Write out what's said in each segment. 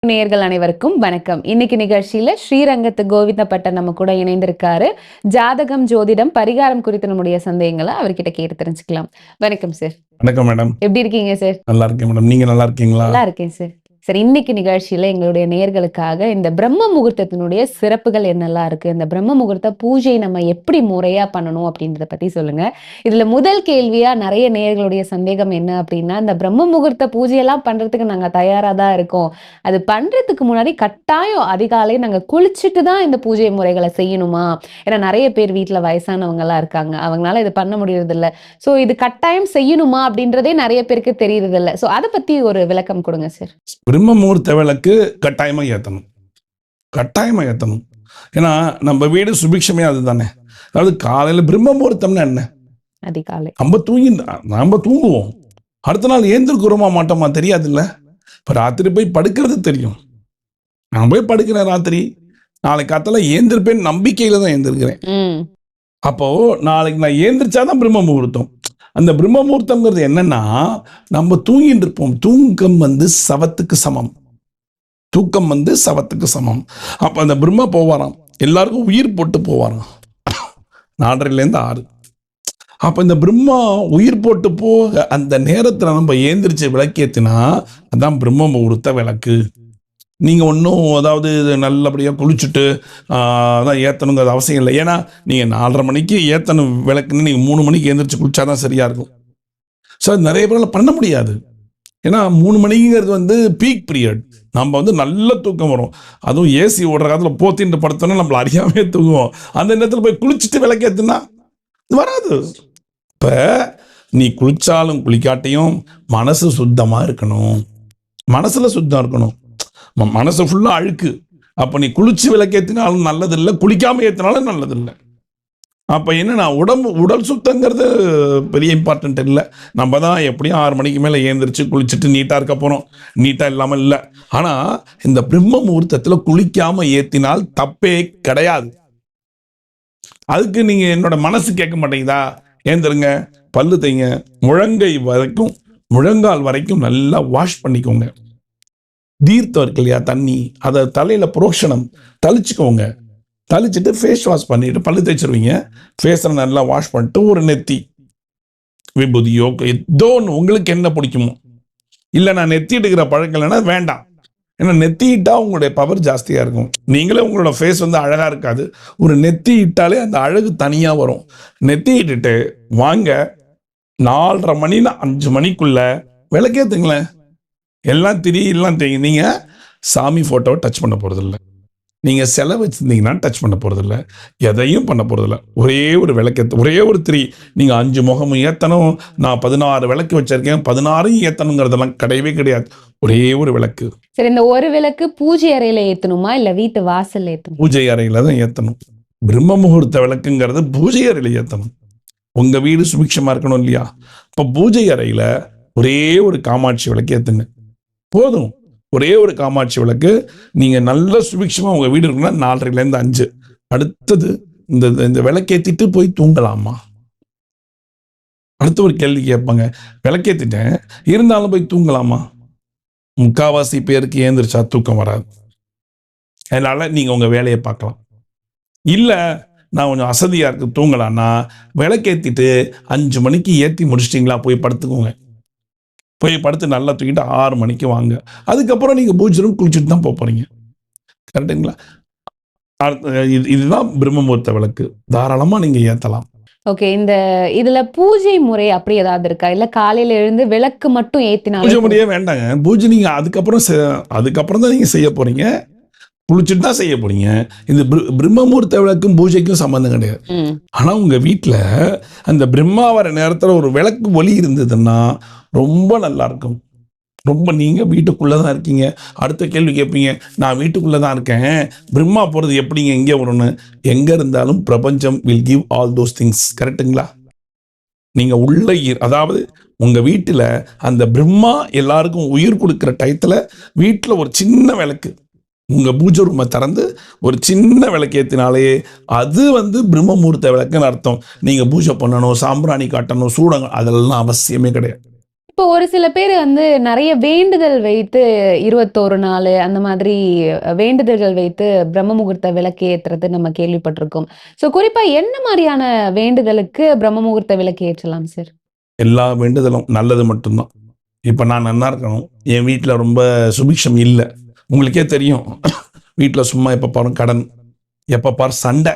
நேயர்கள் அனைவருக்கும் வணக்கம். இன்னைக்கு நிகழ்ச்சியில ஸ்ரீரங்கத்து கோவிந்தப்பட்டர் நம்ம கூட இணைந்திருக்காரு. ஜாதகம், ஜோதிடம், பரிகாரம் குறித்து நம்முடைய சந்தேகங்களை அவர்கிட்ட கேட்டு தெரிஞ்சுக்கலாம். வணக்கம் சார். வணக்கம் மேடம். எப்படி இருக்கீங்க சார்? நல்லா இருக்கேன் மேடம். நீங்க நல்லா இருக்கீங்களா? நல்லா இருக்கேன் சார். சரி, இன்னைக்கு நிகழ்ச்சியில எங்களுடைய நேயர்களுக்காக இந்த பிரம்ம முகூர்த்தத்தினுடைய சிறப்புகள் என்னெல்லாம் இருக்கு, இந்த பிரம்ம முகூர்த்த பூஜை நம்ம எப்படி முறையா பண்ணணும் அப்படின்றத பத்தி சொல்லுங்க. இதுல முதல் கேள்வியா நிறைய நேயர்களுடைய சந்தேகம் என்ன அப்படின்னா, இந்த பிரம்ம முகூர்த்த பூஜையெல்லாம் பண்றதுக்கு நாங்க தயாரா தான் இருக்கோம். அது பண்றதுக்கு முன்னாடி கட்டாயம் அதிகாலை நாங்க குளிச்சுட்டு தான் இந்த பூஜை முறைகளை செய்யணுமா? ஏன்னா நிறைய பேர் வீட்டுல வயசானவங்க எல்லாம் இருக்காங்க, அவங்களால இது பண்ண முடியறது இல்ல. சோ இது கட்டாயம் செய்யணுமா அப்படின்றதே நிறைய பேருக்கு தெரியறது இல்ல. சோ அதை பத்தி ஒரு விளக்கம் கொடுங்க சார். பிரம்ம முகூர்த்த விளக்கு கட்டாயமா ஏற்றணும், கட்டாயமா ஏற்றணும். ஏன்னா நம்ம வீடு சுபிக்ஷமே அதுதானே. அதாவது காலையில் பிரம்ம முகூர்த்தம்னா என்ன? அதிகாலை நம்ம தூங்குவோம், அடுத்த நாள் ஏந்திருக்கிறோமா மாட்டோமா தெரியாது இல்லை. இப்போ ராத்திரி போய் படுக்கிறது தெரியும். நான் போய் படுக்கிறேன் ராத்திரி, நாளைக்கு காத்தால ஏந்திருப்பேன் நம்பிக்கையில தான் ஏந்திருக்கிறேன். அப்போ நாளைக்கு நான் ஏந்திரிச்சாதான் பிரம்ம முகூர்த்தம். அந்த பிரம்ம முகூர்த்தம்ங்கிறது என்னன்னா, நம்ம தூங்கிட்டு இருப்போம். தூக்கம் சவத்துக்கு சமம். தூக்கம் சவத்துக்கு சமம். அப்போ அந்த பிரம்ம போவாராம், எல்லாருக்கும் உயிர் போட்டு போவாராம் 4:30 to 6. அப்போ இந்த பிரம்மா உயிர் போட்டு போக அந்த நேரத்தில் நம்ம ஏந்திரிச்சு விளக்கேற்றினா அதான் பிரம்ம முகூர்த்த விளக்கு. நீங்கள் ஒன்றும் அதாவது நல்லபடியாக குளிச்சுட்டு அதான் ஏற்றணுங்கிறது அவசியம் இல்லை. ஏன்னா நீங்கள் 4:30 மணிக்கு ஏற்றணும் விளக்குன்னு நீங்கள் 3 மணிக்கு எழுந்திரிச்சு குளிச்சா தான் சரியாக இருக்கும். ஸோ அது நிறைய பேரால் பண்ண முடியாது. ஏன்னா 3 மணிங்கிறது பீக் பீரியட். நம்ம நல்ல தூக்கம் வரும். அதுவும் ஏசி ஓடுற காலத்தில் போத்தின்ட்டு படுத்தோன்னா நம்மளை அறியாமே தூங்குவோம். அந்த நேரத்தில் போய் குளிச்சுட்டு விளக்கேற்றுனா வராது. இப்போ நீ குளிச்சாலும் குளிக்காட்டையும் மனசு சுத்தமாக இருக்கணும். மனசில் சுத்தம் இருக்கணும். மனசு ஃபுல்லாக அழுக்கு. அப்போ நீ குளிச்சு விளக்கேற்றினாலும் நல்லதில்லை, குளிக்காமல் ஏற்றினாலும் நல்லதில்லை. அப்போ என்னன்னா உடல் சுத்தங்கிறது பெரிய இம்பார்ட்டன்ட் இல்லை. நம்ம தான் எப்படியும் 6 மணிக்கு மேலே ஏந்திரிச்சு குளிச்சுட்டு நீட்டாக இருக்க போகிறோம். நீட்டாக இல்லாமல் இல்லை. ஆனால் இந்த பிரம்ம முகூர்த்தத்தில் குளிக்காமல் ஏற்றினால் தப்பே கிடையாது. அதுக்கு நீங்கள் என்னோட மனசு கேட்க மாட்டேங்குதா? ஏந்திருங்க, பல்லு தைங்க, முழங்கால் வரைக்கும் நல்லா வாஷ் பண்ணிக்கோங்க. தீர்த்தம் இருக்கு இல்லையா, தண்ணி, அதை தலையில் புரோஷனம் தளிச்சுக்கோங்க. தளிச்சுட்டு ஃபேஸ் வாஷ் பண்ணிட்டு பல்லு தேய்ச்சிருவீங்க. ஃபேஸை நல்லா வாஷ் பண்ணிட்டு ஒரு நெத்தி விபூதியோ ஏதோ ஒன்று உங்களுக்கு என்ன பிடிக்குமோ. இல்லை நான் நெத்தி எடுக்கிற பழக்கம் இல்லைன்னா வேண்டாம். ஏன்னா நெத்தி இட்டா உங்களுடைய பவர் ஜாஸ்தியாக இருக்கும். நீங்களே உங்களோட ஃபேஸ் அழகாக இருக்காது. ஒரு நெத்தி இட்டாலே அந்த அழகு தனியாக வரும். நெத்தி இட்டுட்டு வாங்க, 4:30 மணினா 5 மணிக்குள்ள விளக்கேற்றுங்களேன். எல்லாம் தெரியும். நீங்கள் சாமி ஃபோட்டோவை டச் பண்ண போகிறதில்ல, நீங்கள் செலவு வச்சுருந்தீங்கன்னா டச் பண்ண போகிறதில்ல, எதையும் பண்ண போகிறதில்ல. ஒரே ஒரு விளக்கேற்று, ஒரே ஒரு திரி. நீங்கள் 5 முகமும் ஏற்றணும், நான் 16 விளக்கு வச்சுருக்கேன் 16 ஏற்றணுங்கிறதெல்லாம் கிடையவே கிடையாது. ஒரே ஒரு விளக்கு. சரி, இந்த ஒரு விளக்கு பூஜை அறையில் ஏற்றணுமா இல்லை வீட்டு வாசல் ஏற்றணும்? பூஜை அறையில் தான் ஏற்றணும். பிரம்ம முகூர்த்த விளக்குங்கிறது பூஜை அறையில் ஏற்றணும். உங்கள் வீடு சுபிக்ஷமாக இருக்கணும் இல்லையா? இப்போ பூஜை அறையில் ஒரே ஒரு காமாட்சி விளக்கு ஏற்றுங்க போதும். ஒரே ஒரு காமாட்சி விளக்கு. நீங்கள் நல்ல சுபிக்ஷமாக உங்கள் வீடு இருக்குன்னா 4:30 to 5. அடுத்தது இந்த விளக்கேற்றிட்டு போய் தூங்கலாமா? அடுத்த ஒரு கேள்வி கேட்பாங்க, விளக்கேற்றிட்டேன் இருந்தாலும் போய் தூங்கலாமா? முக்காவாசி பேருக்கு ஏந்திரிச்சா தூக்கம் வராது. அதனால் நீங்கள் உங்கள் வேலையை பார்க்கலாம். இல்லை நான் கொஞ்சம் அசதியாக இருக்கு தூங்கலான்னா விளக்கேற்றிட்டு 5 மணிக்கு ஏற்றி முடிச்சிட்டிங்களா, போய் படுத்துக்கோங்க. போய் படுத்து நல்லா தூக்கிட்டு 6 மணிக்கு வாங்க. அதுக்கப்புறம் நீங்கள் பூஜை ரூம் குளிச்சுட்டு தான் போகிறீங்க. கரெக்டுங்களா? இதுதான் பிரம்ம முகூர்த்த விளக்கு. தாராளமாக நீங்கள் ஏற்றலாம். ஓகே, இதுல பூஜை முறை அப்படி ஏதாவது இருக்கா? இல்ல காலையில எழுந்து விளக்கு மட்டும் ஏத்தினா பூஜை முறையே வேண்டாங்க. பூஜை நீங்கள் அதுக்கப்புறம் தான் நீங்கள் செய்ய போறீங்க. குளிச்சுட்டு தான் செய்ய போறீங்க. இந்த பிரம்ம முகூர்த்த விளக்கும் பூஜைக்கும் சம்பந்தம் கிடையாது. ஆனால் உங்கள் வீட்டில் அந்த பிரம்மா வர நேரத்தில் ஒரு விளக்கு ஒளி இருந்ததுன்னா ரொம்ப நல்லா இருக்கும். ரொம்ப நீங்கள் வீட்டுக்குள்ளே தான் இருக்கீங்க. அடுத்த கேள்வி கேட்பீங்க, நான் வீட்டுக்குள்ளே தான் இருக்கேன், பிரம்மா போகிறது எப்படிங்க எங்கே வரணும்? எங்கே இருந்தாலும் பிரபஞ்சம் will give all those things. கரெக்டுங்களா? நீங்கள் உள்ள அதாவது உங்கள் வீட்டில் அந்த பிரம்மா எல்லாருக்கும் உயிர் கொடுக்குற டயத்தில் வீட்டில் ஒரு சின்ன விளக்கு, உங்கள் பூஜை ரூமை திறந்து ஒரு சின்ன விளக்கு ஏற்றினாலே அது பிரம்ம முகூர்த்த விளக்குன்னு அர்த்தம். நீங்கள் பூஜை பண்ணணும், சாம்பிராணி காட்டணும், சூடங்க, அதெல்லாம் அவசியமே கிடையாது. இப்போ ஒரு சில பேர் வந்து நிறைய வேண்டுதல் வைத்து 21 நாள் அந்த மாதிரி வேண்டுதல்கள் வைத்து பிரம்ம முகூர்த்த விளக்கு ஏத்துறது நம்ம கேள்விப்பட்டிருக்கோம். ஸோ குறிப்பா என்ன மாதிரியான வேண்டுதலுக்கு பிரம்ம முகூர்த்த விளக்கு ஏற்றலாம் சார்? எல்லா வேண்டுதலும் நல்லது மட்டும்தான். இப்போ நான் நல்லா இருக்கணும், என் வீட்டில் ரொம்ப சுபிக்ஷம் இல்லை, உங்களுக்கே தெரியும். வீட்டில் சும்மா எப்போ பாரு கடன், எப்போ பாரு சண்டை,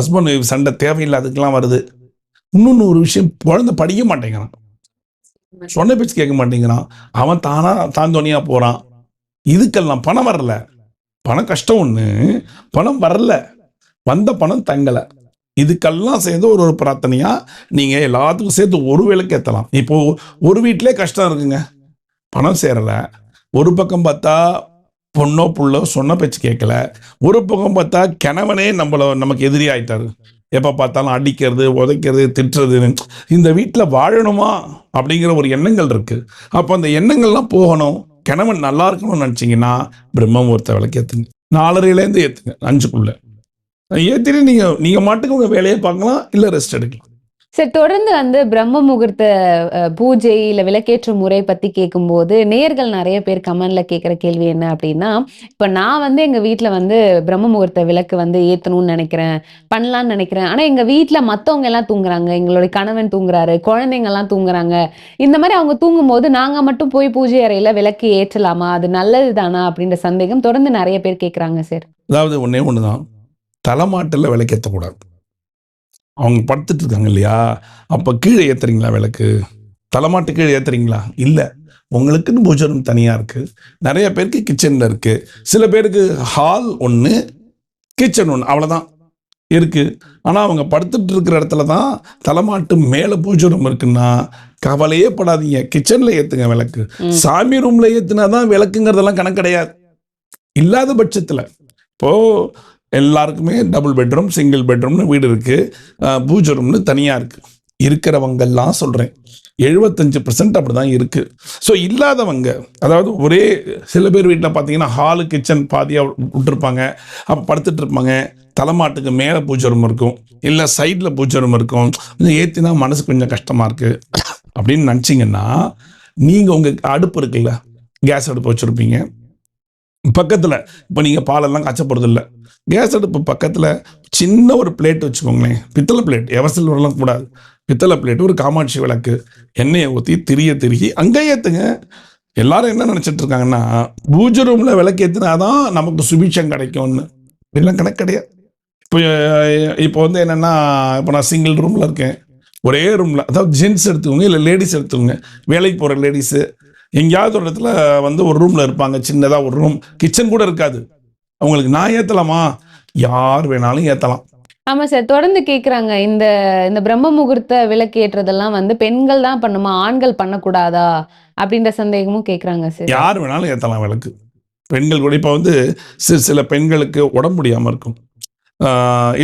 ஹஸ்பண்ட் சண்டை தேவையில்லாததுக்கெல்லாம் வருது. இன்னொன்று ஒரு விஷயம், குழந்தை படிக்க மாட்டேங்கிறான், சொன்ன பேச்சு கேட்க மாட்டேங்கிறான், அவன் தான் துணியாக போகிறான். இதுக்கெல்லாம் பணம் வரல, பணம் கஷ்டம் ஒன்று, பணம் வரல, வந்த பணம் தங்கலை. இதுக்கெல்லாம் சேர்ந்து ஒரு பிரார்த்தனையாக நீங்கள் எல்லாத்துக்கும் சேர்த்து ஒரு விளக்கு ஏற்றலாம். இப்போது ஒரு வீட்டிலே கஷ்டம் இருக்குங்க, பணம் சேரலை. ஒரு பக்கம் பார்த்தா பொண்ணோ புள்ளோ சொன்ன பேச்சு கேட்கல, ஒரு பக்கம் பார்த்தா கணவனே நமக்கு எதிரி ஆயிட்டாரு, எப்போ பார்த்தாலும் அடிக்கிறது, உதைக்கிறது, திட்டுறது. இந்த வீட்டில் வாழணுமா அப்படிங்கிற ஒரு எண்ணங்கள் இருக்குது. அப்போ அந்த எண்ணங்கள்லாம் போகணும், கணவன் நல்லா இருக்கணும்னு நினச்சிங்கன்னா பிரம்ம முகூர்த்த விளக்கு ஏற்றுங்க. 4:30 ஏற்றுங்க, 5க்குள்ளே ஏற்றிட்டு நீங்கள் மாட்டுக்கு உங்கள் வேலையை பார்க்கலாம், இல்லை ரெஸ்ட் எடுக்கலாம். சரி, தொடர்ந்து வந்து பிரம்ம முகூர்த்த பூஜை இல்ல விளக்கேற்ற முறை பத்தி கேட்கும்போது நேர்கள் நிறைய பேர் கமெண்ட்ல கேட்குற கேள்வி என்ன அப்படின்னா, இப்ப நான் வந்து எங்க வீட்ல வந்து பிரம்ம முகூர்த்த விளக்கு வந்து ஏத்தணும்னு நினைக்கிறேன், பண்ணலாம்னு நினைக்கிறேன். ஆனா எங்க வீட்ல மத்தவங்க எல்லாம் தூங்குறாங்க, எங்களுடைய கணவன் தூங்குறாரு, குழந்தைங்க எல்லாம் தூங்குறாங்க. இந்த மாதிரி அவங்க தூங்கும்போது நாங்க மட்டும் போய் பூஜை அறையில விளக்கு ஏற்றலாமா, அது நல்லது தானா அப்படின்ற சந்தேகம் தொடர்ந்து நிறைய பேர் கேட்குறாங்க சார். அதாவது ஒன்றே ஒன்று தான், தலைமாட்டில் விளக்கேற்றக்கூடாது. அவங்க படுத்துட்டு இருக்காங்க இல்லையா, அப்போ கீழே ஏற்றுறீங்களா விளக்கு? தலைமாட்டு கீழே ஏற்றுறீங்களா? இல்லை, உங்களுக்குன்னு பூஜை ரூம் தனியாக இருக்குது, நிறைய பேருக்கு கிச்சனில் இருக்குது, சில பேருக்கு ஹால் ஒன்று கிச்சன் ஒன்று அவ்வளோதான் இருக்குது. ஆனால் அவங்க படுத்துட்டு இருக்கிற இடத்துல தான் தலைமாட்டு மேலே பூஜை ரூம் இருக்குன்னா கவலையே படாதீங்க, கிச்சனில் ஏற்றுங்க விளக்கு. சாமி ரூமில் ஏற்றுனா தான் விளக்குங்கிறதெல்லாம் கணக்கு கிடையாது. இல்லாத பட்சத்தில் இப்போது எல்லாருக்குமே டபுள் பெட்ரூம், சிங்கிள் பெட்ரூம்னு வீடு இருக்குது, பூஜை ரூம்னு தனியாக இருக்குது. இருக்கிறவங்கெல்லாம் சொல்கிறேன், 75% அப்படி தான் இருக்குது. ஸோ இல்லாதவங்க, அதாவது ஒரே சில பேர் வீட்டில் பார்த்தீங்கன்னா ஹாலு கிச்சன் பாதியாக விட்டுருப்பாங்க, அப்போ படுத்துட்டு இருப்பாங்க, தலைமாட்டுக்கு மேலே பூஜை ரூம் இருக்கும், இல்லை சைடில் பூஜை ரூம் இருக்கும், கொஞ்சம் ஏற்றினா மனசு கொஞ்சம் கஷ்டமாக இருக்குது அப்படின்னு நினச்சிங்கன்னா, நீங்கள் உங்கள் அடுப்பு இருக்குல்ல, கேஸ் அடுப்பு வச்சுருப்பீங்க பக்கத்தில், இப்போ நீங்கள் பாலெல்லாம் காய்ச்ச போகிறது இல்லை, கேஸ் அடுப்பு பக்கத்தில் சின்ன ஒரு பிளேட் வச்சுக்கோங்களேன், பித்தளை பிளேட், எவர்சில் வரலாம் கூடாது, பித்தளை பிளேட்டு, ஒரு காமாட்சி விளக்கு, எண்ணெயை ஊற்றி திருகி அங்கே ஏற்றுங்க. எல்லாரும் என்ன நினச்சிட்டு இருக்காங்கன்னா, பூஜை ரூமில் விளக்கு ஏற்றினாதான் நமக்கு சுபிட்சம் கிடைக்கும்னு. அப்படிலாம் கணக்கு கிடையாது. இப்போ வந்து என்னென்னா, இப்போ நான் சிங்கிள் ரூமில் இருக்கேன், ஒரே ரூமில், அதாவது ஜென்ட்ஸ் எடுத்துக்கோங்க இல்லை லேடிஸ் எடுத்துக்கோங்க, வேலைக்கு போகிற லேடிஸு எங்கேயாவது ஒரு இடத்துல வந்து ஒரு ரூமில் இருப்பாங்க, சின்னதாக ஒரு ரூம், கிச்சன் கூட இருக்காது, அவங்களுக்கு நான் ஏற்றலாமா? யார் வேணாலும் ஏற்றலாம். ஆமா சார், தொடர்ந்து கேட்குறாங்க, இந்த இந்த பிரம்ம முகூர்த்த விளக்கு ஏற்றதெல்லாம் வந்து பெண்கள் தான் பண்ணுமா, ஆண்கள் பண்ணக்கூடாதா அப்படின்ற சந்தேகமும் கேட்குறாங்க சார். யார் வேணாலும் ஏற்றலாம் விளக்கு, பெண்கள் கூட. இப்போ வந்து சில பெண்களுக்கு உடம்பு முடியாமல் இருக்கும்,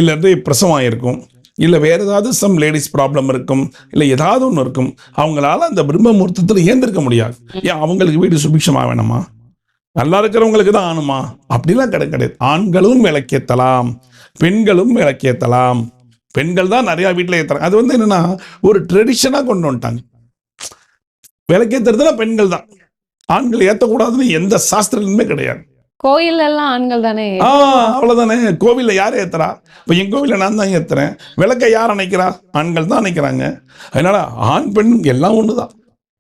இல்லை பிரசவம் இருக்கும், இல்லை வேறு ஏதாவது சம் லேடிஸ் ப்ராப்ளம் இருக்கும், இல்லை ஏதாவது ஒன்று இருக்கும், அவங்களால அந்த பிரம்ம முகூர்த்தத்தில் ஏந்திருக்க முடியாது. ஏன் அவங்களுக்கு வீடு சுபிக்ஷமாக வேணுமா? நல்லா இருக்கிறவங்களுக்கு தான் ஆணுமா? அப்படிலாம் கிடையாது. ஆண்களும் விளக்கேற்றலாம், பெண்களும் விளக்கேற்றலாம். பெண்கள் தான் நிறையா வீட்டில் ஏற்றுறாங்க. அது வந்து என்னென்னா ஒரு ட்ரெடிஷனாக கொண்டு வந்துட்டாங்க. விளக்கேற்றுறதுனா பெண்கள் தான், ஆண்கள் ஏற்றக்கூடாதுன்னு எந்த சாஸ்திரமுமே கிடையாது. கோயில் எல்லாம் ஆண்கள் தானே? அவ்வளோதானே. கோவிலில் யார் ஏற்றுறா? இப்போ என் கோவிலில் நான் தான் ஏற்றுறேன், விளக்கை யார் அணைக்கிறா? ஆண்கள் தான் அணைக்கிறாங்க. அதனால ஆண் பெண் எல்லாம் ஒன்று தான்.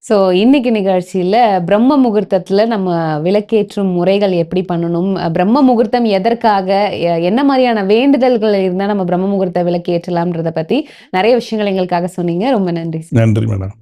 ஸோ இன்னைக்கு நிகழ்ச்சியில் பிரம்ம முகூர்த்தத்தில் நம்ம விளக்கேற்றும் முறைகள் எப்படி பண்ணணும், பிரம்ம முகூர்த்தம் எதற்காக, என்ன மாதிரியான வேண்டுதல்கள் இருந்தால் நம்ம பிரம்ம முகூர்த்த விளக்கேற்றலாம்ன்றதை பற்றி நிறைய விஷயங்கள் எங்களுக்காக சொன்னீங்க. ரொம்ப நன்றி. நன்றி மேடம்.